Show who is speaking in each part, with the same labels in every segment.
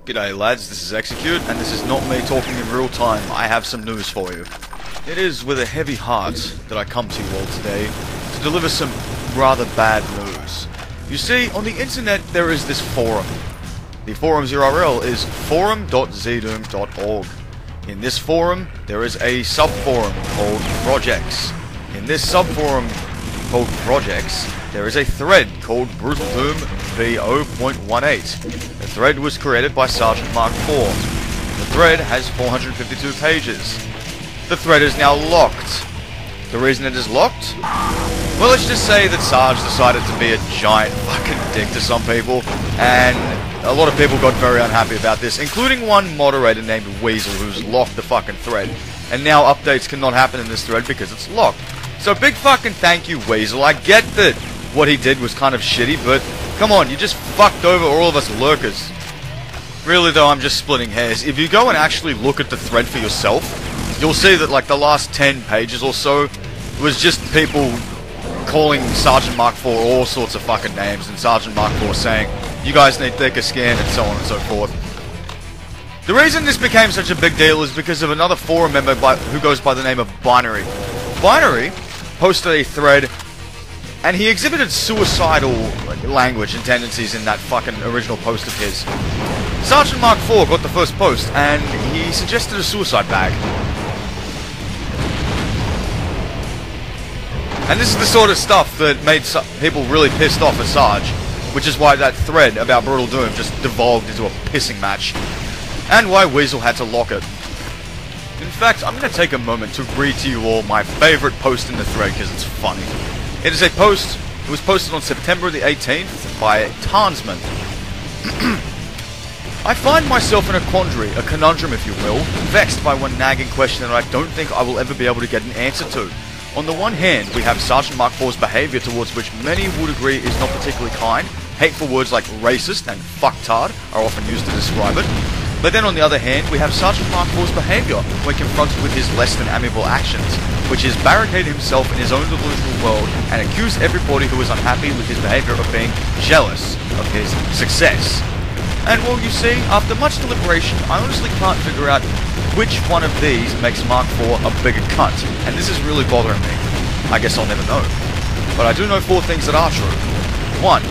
Speaker 1: G'day lads, this is Eexecute, and this is not me talking in real time. I have some news for you. It is with a heavy heart that I come to you all today to deliver some rather bad news. You see, on the internet there is this forum. The forum's URL is forum.zdoom.org. In this forum, there is a subforum called Projects. In this subforum called Projects, there is a thread called Brutal Doom V0.18. The thread was created by Sergeant Mark IV. The thread has 452 pages. The thread is now locked. The reason it is locked? Well, let's just say that Sarge decided to be a giant fucking dick to some people, and a lot of people got very unhappy about this, including one moderator named Weasel who's locked the fucking thread. And now updates cannot happen in this thread because it's locked. So big fucking thank you, Weasel. I get that what he did was kind of shitty, but come on, you just fucked over all of us lurkers. Really though, I'm just splitting hairs. If you go and actually look at the thread for yourself, you'll see that like the last 10 pages or so was just people calling Sergeant Mark IV all sorts of fucking names, and Sergeant Mark IV saying, you guys need thicker skin, and so on and so forth. The reason this became such a big deal is because of another forum member who goes by the name of Binary. Binary posted a thread, and he exhibited suicidal language and tendencies in that fucking original post of his. Sergeant Mark IV got the first post, and he suggested a suicide bag. And this is the sort of stuff that made people really pissed off at Sarge, which is why that thread about Brutal Doom just devolved into a pissing match, and why Weasel had to lock it. In fact, I'm going to take a moment to read to you all my favourite post in the thread because it's funny. It is a post, it was posted on September the 18th by Tansman. I find myself in a quandary, a conundrum if you will, vexed by one nagging question that I don't think I will ever be able to get an answer to. On the one hand, we have Sergeant Mark IV's behaviour towards which many would agree is not particularly kind. Hateful words like racist and fucktard are often used to describe it. But then on the other hand, we have Sergeant Mark IV's behaviour when confronted with his less than amiable actions, which is barricade himself in his own delusional world and accuse everybody who is unhappy with his behaviour of being jealous of his success. And well, you see, after much deliberation, I honestly can't figure out which one of these makes Mark IV a bigger cunt, and this is really bothering me. I guess I'll never know. But I do know 4 things that are true. 1.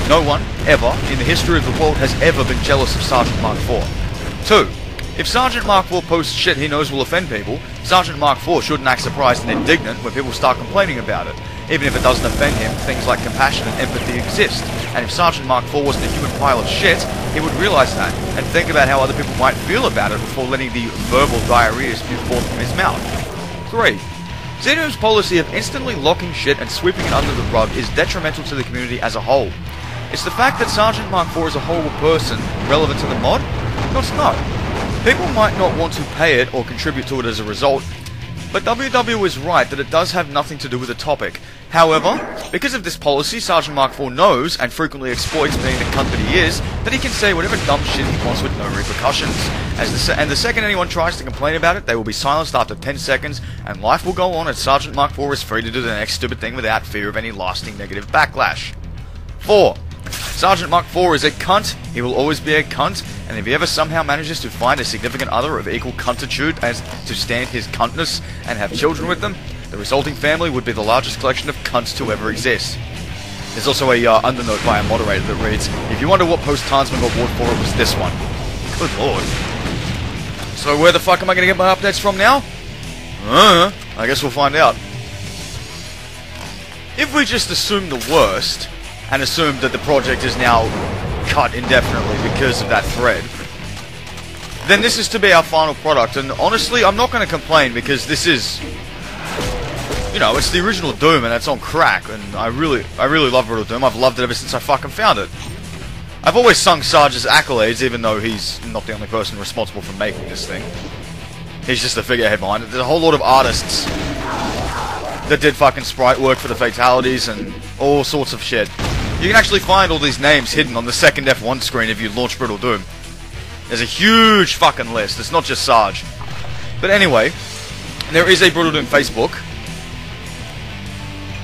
Speaker 1: No one, ever, in the history of the world has ever been jealous of Sergeant Mark IV. 2. If Sergeant Mark IV posts shit he knows will offend people, Sergeant Mark IV shouldn't act surprised and indignant when people start complaining about it. Even if it doesn't offend him, things like compassion and empathy exist. And if Sergeant Mark IV wasn't a human pile of shit, he would realise that, and think about how other people might feel about it before letting the verbal diarrhea spew forth from his mouth. 3. ZDoom's policy of instantly locking shit and sweeping it under the rug is detrimental to the community as a whole. Is the fact that Sergeant Mark IV is a horrible person relevant to the mod? Of course not. People might not want to pay it or contribute to it as a result, but WW is right that it does have nothing to do with the topic. However, because of this policy, Sergeant Mark IV knows, and frequently exploits being the cunt that he is, that he can say whatever dumb shit he wants with no repercussions. And the second anyone tries to complain about it, they will be silenced after 10 seconds, and life will go on as Sergeant Mark IV is free to do the next stupid thing without fear of any lasting negative backlash. 4. Sergeant Mark IV is a cunt, he will always be a cunt, and if he ever somehow manages to find a significant other of equal cuntitude as to stand his cuntness and have children with them, the resulting family would be the largest collection of cunts to ever exist. There's also a undernote by a moderator that reads, if you wonder what post Tansman got warned for, it was this one. Good lord. So where the fuck am I going to get my updates from now? I guess we'll find out. If we just assume the worst, and assume that the project is now cut indefinitely because of that thread, then this is to be our final product, and honestly, I'm not going to complain because this is, you know, it's the original Doom and it's on crack, and I really love Brutal Doom. I've loved it ever since I fucking found it. I've always sung Sarge's accolades, even though he's not the only person responsible for making this thing. He's just the figurehead behind it. There's a whole lot of artists that did fucking sprite work for the fatalities and all sorts of shit. You can actually find all these names hidden on the second F1 screen if you launch Brutal Doom. There's a huge fucking list. It's not just Sarge. But anyway, there is a Brutal Doom Facebook.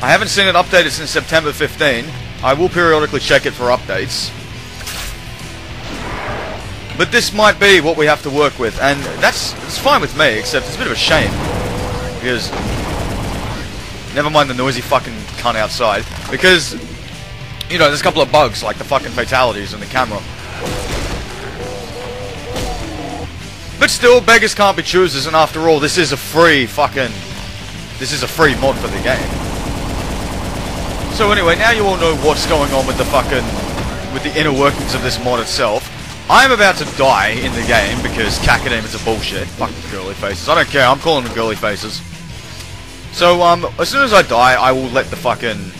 Speaker 1: I haven't seen it updated since September 15. I will periodically check it for updates. But this might be what we have to work with, and it's fine with me, except it's a bit of a shame. Because... never mind the noisy fucking cunt outside. Because, you know, there's a couple of bugs, like the fucking fatalities in the camera. But still, beggars can't be choosers, and after all, this is a free fucking... this is a free mod for the game. So anyway, now you all know what's going on with the fucking... with the inner workings of this mod itself. I'm about to die in the game because cacodemons are bullshit. Fucking girly faces. I don't care, I'm calling them girly faces. So, as soon as I die, I will let the fucking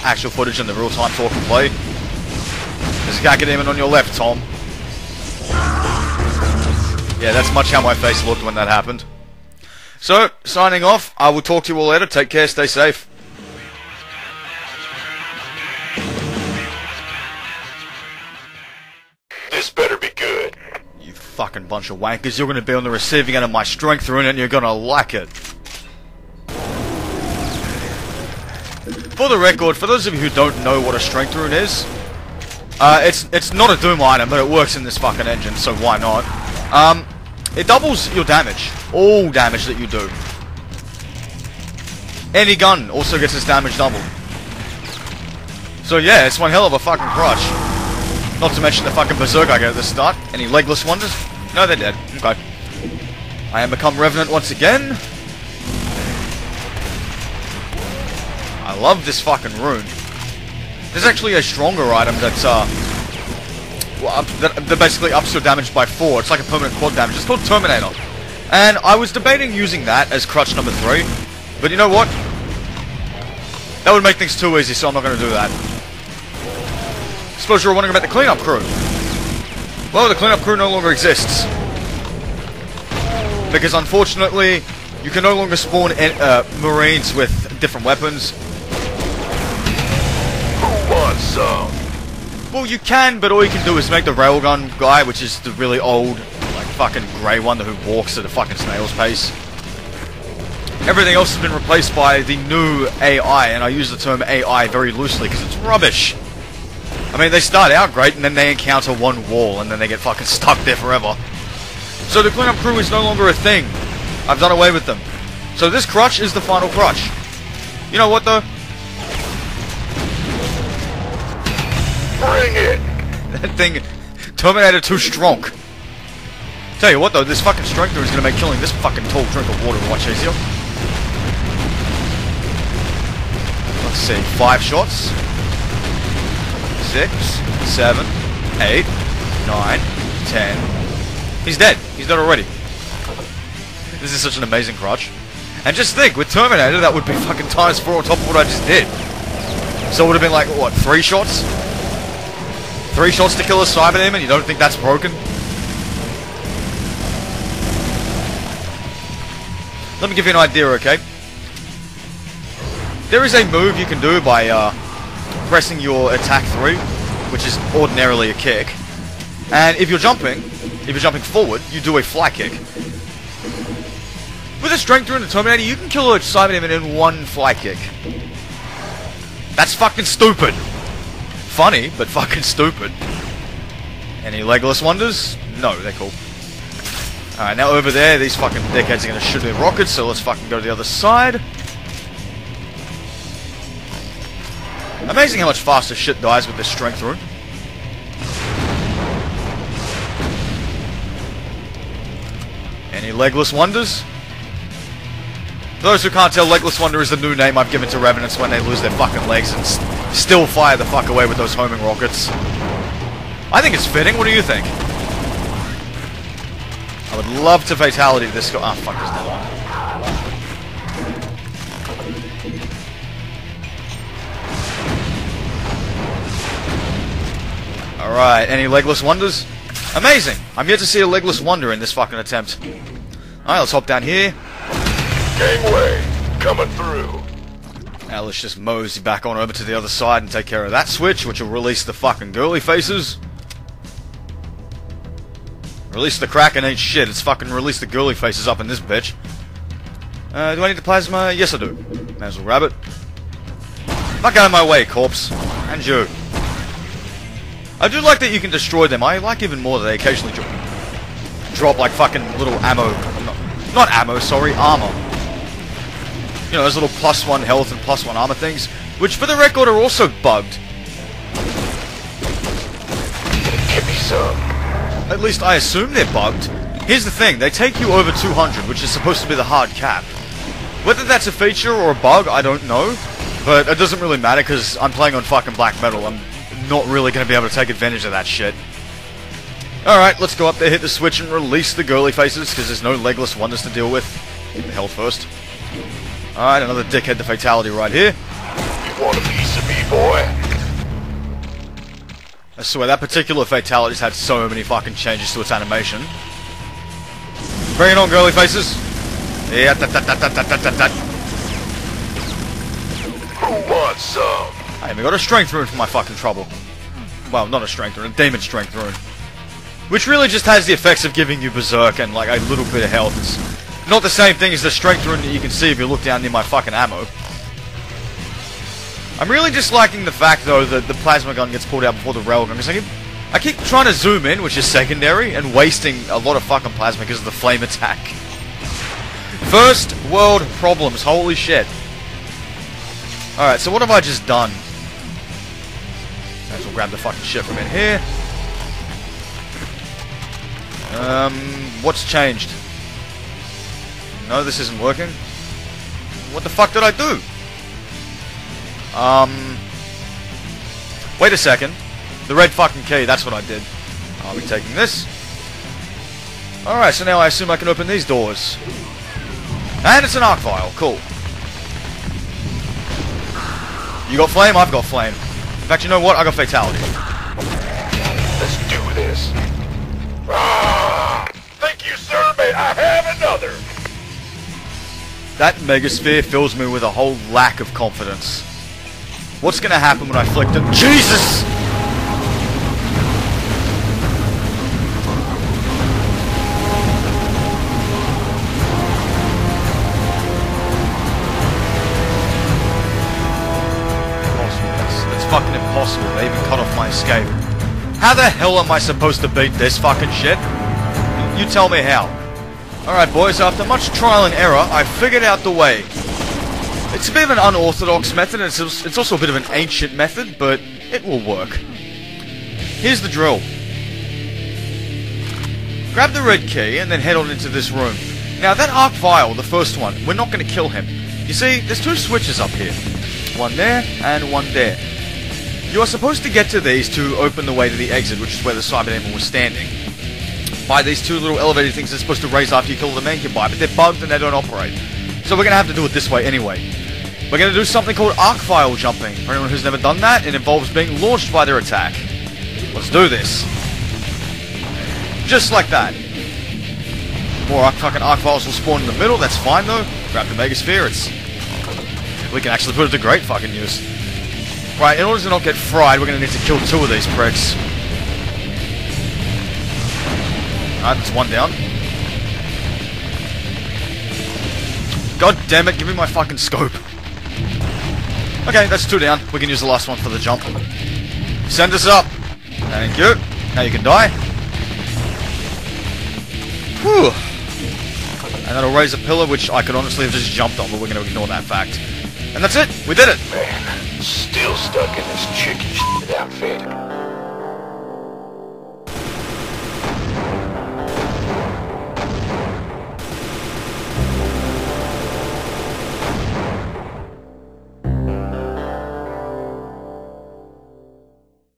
Speaker 1: actual footage and the real-time talk and play. There's a cacodemon on your left, Tom. Yeah, that's much how my face looked when that happened. So, signing off. I will talk to you all later. Take care, stay safe.
Speaker 2: This better be good.
Speaker 1: You fucking bunch of wankers. You're gonna be on the receiving end of my strength rune and you're gonna like it. For the record, for those of you who don't know what a strength rune is, it's not a Doom item, but it works in this fucking engine, so why not? It doubles your damage. All damage that you do. Any gun also gets its damage doubled. So yeah, it's one hell of a fucking crutch. Not to mention the fucking berserk I get at the start. Any legless wonders? No, they're dead. Okay. I am become Revenant once again. I love this fucking rune. There's actually a stronger item that's, that basically ups your damage by 4. It's like a permanent quad damage. It's called Terminator. And I was debating using that as crutch number 3. But you know what? That would make things too easy, so I'm not going to do that. Suppose you're wondering about the cleanup crew. Well, the cleanup crew no longer exists. Because unfortunately, you can no longer spawn Marines with different weapons.
Speaker 2: Who wants some?
Speaker 1: Well, you can, but all you can do is make the railgun guy, which is the really old, like, fucking grey one who walks at a fucking snail's pace. Everything else has been replaced by the new AI, and I use the term AI very loosely because it's rubbish. I mean, they start out great, and then they encounter one wall, and then they get fucking stuck there forever. So the cleanup crew is no longer a thing. I've done away with them. So this crutch is the final crutch. You know what, though?
Speaker 2: Bring it!
Speaker 1: That thing... Terminator too strong. Tell you what, though, this fucking strength is gonna make killing this fucking tall drink of water much easier. Let's see, 5 shots. 6, 7, 8, 9, 10. He's dead. He's dead already. This is such an amazing crutch. And just think, with Terminator, that would be fucking times 4 on top of what I just did. So it would have been like, what, 3 shots? 3 shots to kill a Cyberdemon, and you don't think that's broken? Let me give you an idea, okay? There is a move you can do by pressing your attack 3, which is ordinarily a kick. And if you're jumping forward, you do a fly kick. With a strength rune in the Terminator, you can kill a Cyberdemon in 1 fly kick. That's fucking stupid. Funny, but fucking stupid. Any legless wonders? No, they're cool. Alright, now over there, these fucking dickheads are gonna shoot their rockets, so let's fucking go to the other side. Amazing how much faster shit dies with this strength rune. Any legless wonders? For those who can't tell, Legless Wonder is the new name I've given to Revenants when they lose their fucking legs and still fire the fuck away with those homing rockets. I think it's fitting, what do you think? I would love to fatality this guy. Ah, fuck, there's another one. Alright, any legless wonders? Amazing! I'm yet to see a legless wonder in this fucking attempt. Alright, let's hop down here.
Speaker 2: Gangway, coming through.
Speaker 1: Now let's just mosey back on over to the other side and take care of that switch, which will release the fucking girly faces. Release the Kraken ain't shit, it's fucking release the girly faces up in this bitch. Do I need the plasma? Yes I do. May as well grab it. Fuck out of my way, corpse. And you. I do like that you can destroy them. I like even more that they occasionally drop like fucking little ammo. Not ammo, sorry, armor. You know, those little +1 health and +1 armor things, which for the record are also bugged.
Speaker 2: Give me some.
Speaker 1: At least I assume they're bugged. Here's the thing, they take you over 200, which is supposed to be the hard cap. Whether that's a feature or a bug, I don't know. But it doesn't really matter because I'm playing on fucking black metal. I'm not really going to be able to take advantage of that shit. Alright, let's go up there, hit the switch and release the girly faces because there's no legless wonders to deal with. Get the health first. Alright, another dickhead to fatality right here.
Speaker 2: You want a piece of me, boy?
Speaker 1: I swear, that particular fatality's had so many fucking changes to its animation. Bring it on, girly faces. Yeah,
Speaker 2: Who wants some?
Speaker 1: I even got a strength rune for my fucking trouble. Well, not a strength rune, a demon strength rune. Which really just has the effects of giving you berserk and like a little bit of health. It's not the same thing as the strength rune that you can see if you look down near my fucking ammo. I'm really just liking the fact though that the plasma gun gets pulled out before the railgun, because I keep trying to zoom in, which is secondary, and wasting a lot of fucking plasma because of the flame attack. First world problems, holy shit. Alright, so what have I just done? Might as well grab the fucking shit from in here. What's changed? No, this isn't working. What the fuck did I do? Wait a second. The red fucking key, that's what I did. I'll be taking this. Alright, so now I assume I can open these doors. And it's an arc vial, cool. You got flame, I've got flame. In fact, you know what? I got fatality.
Speaker 2: Let's do this. Ah, thank you, sir. May I have another?
Speaker 1: That megasphere fills me with a whole lack of confidence. What's gonna happen when I flick it? Jesus! That's fucking impossible. They even cut off my escape. How the hell am I supposed to beat this fucking shit? You tell me how. Alright boys, after much trial and error, I figured out the way. It's a bit of an unorthodox method, and it's also a bit of an ancient method, but it will work. Here's the drill. Grab the red key, and then head on into this room. Now that arc vial, the first one, we're not going to kill him. You see, there's two switches up here. One there, and one there. You are supposed to get to these to open the way to the exit, which is where the Cyberdemon was standing. By these two little elevator things they're supposed to raise after you kill the mancubi, but they're bugged and they don't operate. So we're going to have to do it this way anyway. We're going to do something called arc vial jumping. For anyone who's never done that, it involves being launched by their attack. Let's do this. Just like that. More fucking arc vials will spawn in the middle, that's fine though. Grab the megasphere, we can actually put it to great fucking use. Right, in order to not get fried, we're going to need to kill two of these pricks. Alright, that's one down. God damn it, give me my fucking scope. Okay, that's two down. We can use the last one for the jump. Send us up. Thank you. Now you can die. Whew. And that'll raise a pillar, which I could honestly have just jumped on, but we're going to ignore that fact. And that's it. We did it.
Speaker 2: Man, still stuck in this chicken shit outfit.